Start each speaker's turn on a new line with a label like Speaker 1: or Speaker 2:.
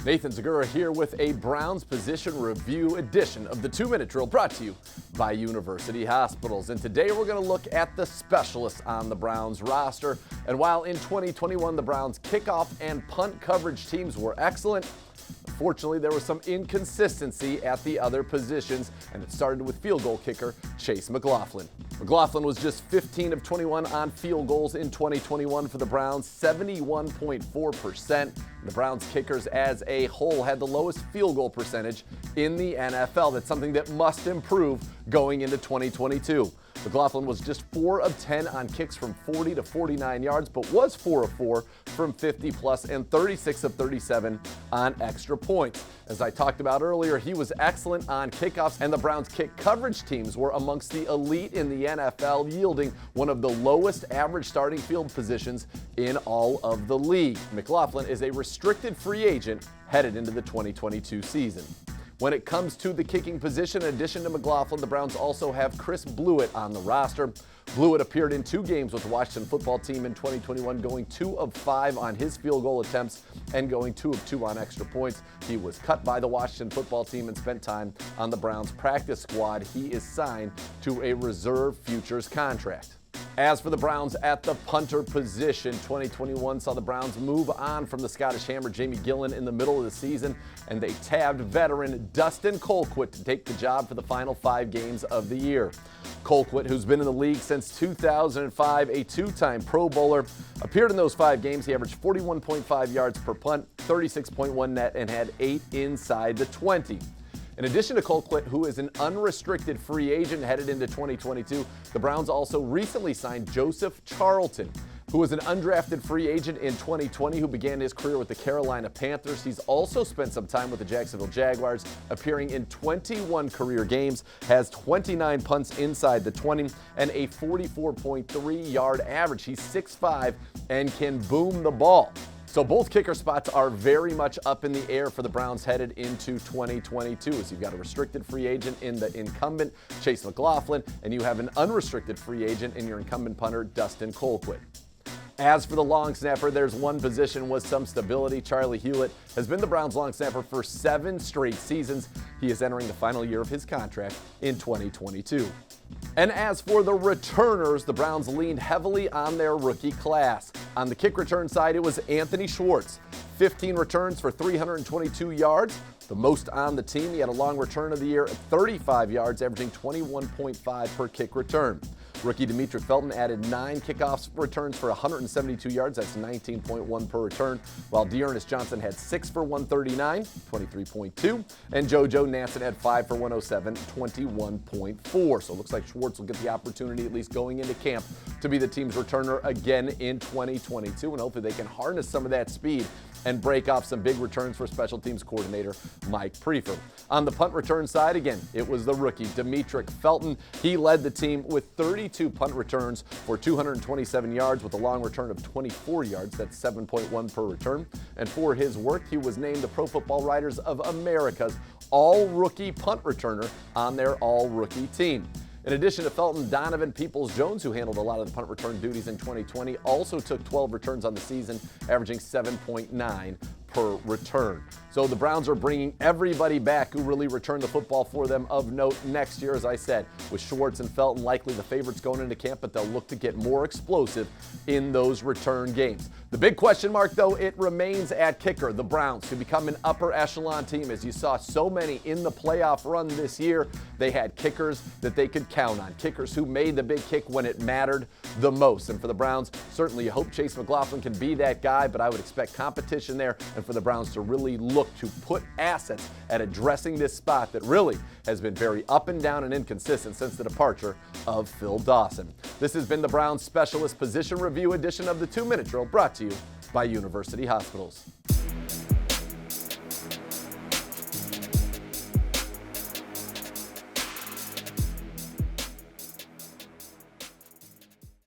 Speaker 1: Nathan Zegura here with a Browns position review edition of the 2-Minute Drill brought to you by University Hospitals. And today we're going to look at the specialists on the Browns roster. And while in 2021 the Browns kickoff and punt coverage teams were excellent, unfortunately, there was some inconsistency at the other positions, and it started with field goal kicker Chase Mclaughlin. Mclaughlin was just 15 of 21 on field goals in 2021 for the Browns, 71.4%. The Browns kickers as a whole had the lowest field goal percentage in the NFL. That's something that must improve going into 2022. Mclaughlin was just 4 of 10 on kicks from 40 to 49 yards, but was 4 of 4 from 50 plus and 36 of 37 on extra points. As I talked about earlier, he was excellent on kickoffs, and the Browns kick coverage teams were amongst the elite in the NFL, yielding one of the lowest average starting field positions in all of the league. Mclaughlin is a restricted free agent headed into the 2022 season. When it comes to the kicking position, in addition to Mclaughlin, the Browns also have Blewett on the roster. Blewett appeared in 2 games with the Washington football team in 2021, going 2 of 5 on his field goal attempts and going 2 of 2 on extra points. He was cut by the Washington football team and spent time on the Browns practice squad. He is signed to a reserve futures contract. As for the Browns at the punter position, 2021 saw the Browns move on from the Scottish Hammer Jamie Gillan in the middle of the season, and they tabbed veteran Dustin Colquitt to take the job for the final 5 games of the year. Colquitt, who's been in the league since 2005, a 2-time Pro Bowler, appeared in those 5 games. He averaged 41.5 yards per punt, 36.1 net, and had 8 inside the 20. In addition to Colquitt, who is an unrestricted free agent headed into 2022, the Browns also recently signed Joseph Charlton, who was an undrafted free agent in 2020 who began his career with the Carolina Panthers. He's also spent some time with the Jacksonville Jaguars, appearing in 21 career games, has 29 punts inside the 20, and a 44.3-yard average. He's 6'5" and can boom the ball. So both kicker spots are very much up in the air for the Browns headed into 2022. So you've got a restricted free agent in the incumbent, Chase Mclaughlin, and you have an unrestricted free agent in your incumbent punter, Dustin Colquitt. As for the long snapper, there's one position with some stability. Charlie Hewlett has been the Browns' long snapper for 7 straight seasons. He is entering the final year of his contract in 2022. And as for the returners, the Browns leaned heavily on their rookie class. On the kick return side, it was Anthony Schwartz, 15 returns for 322 yards, the most on the team. He had a long return of the year at 35 yards, averaging 21.5 per kick return. Rookie Demetric Felton added 9 kickoff returns for 172 yards. That's 19.1 per return, while Dearness Johnson had 6 for 139, 23.2, and JoJo Nansen had 5 for 107, 21.4. So it looks like Schwartz will get the opportunity, at least going into camp, to be the team's returner again in 2022, and hopefully they can harness some of that speed and break off some big returns for special teams coordinator Mike Prefer. On the punt return side, again, it was the rookie Demetric Felton. He led the team with 32 punt returns for 227 yards with a long return of 24 yards. That's 7.1 per return. And for his work, he was named the Pro Football Writers of America's all-rookie punt returner on their all-rookie team. In addition to Felton, Donovan Peoples-Jones, who handled a lot of the punt return duties in 2020, also took 12 returns on the season, averaging 7.9 per return. So the Browns are bringing everybody back who really returned the football for them of note next year, as I said, with Schwartz and Felton likely the favorites going into camp, but they'll look to get more explosive in those return games. The big question mark, though, it remains at kicker. The Browns, to become an upper echelon team, as you saw so many in the playoff run this year, they had kickers that they could count on, kickers who made the big kick when it mattered the most. And for the Browns, certainly you hope Chase Mclaughlin can be that guy, but I would expect competition there, and for the Browns to really look to put assets at addressing this spot that really has been very up and down and inconsistent since the departure of Phil Dawson. This has been the Browns Specialist Position Review edition of the 2-Minute Drill, brought to you by University Hospitals.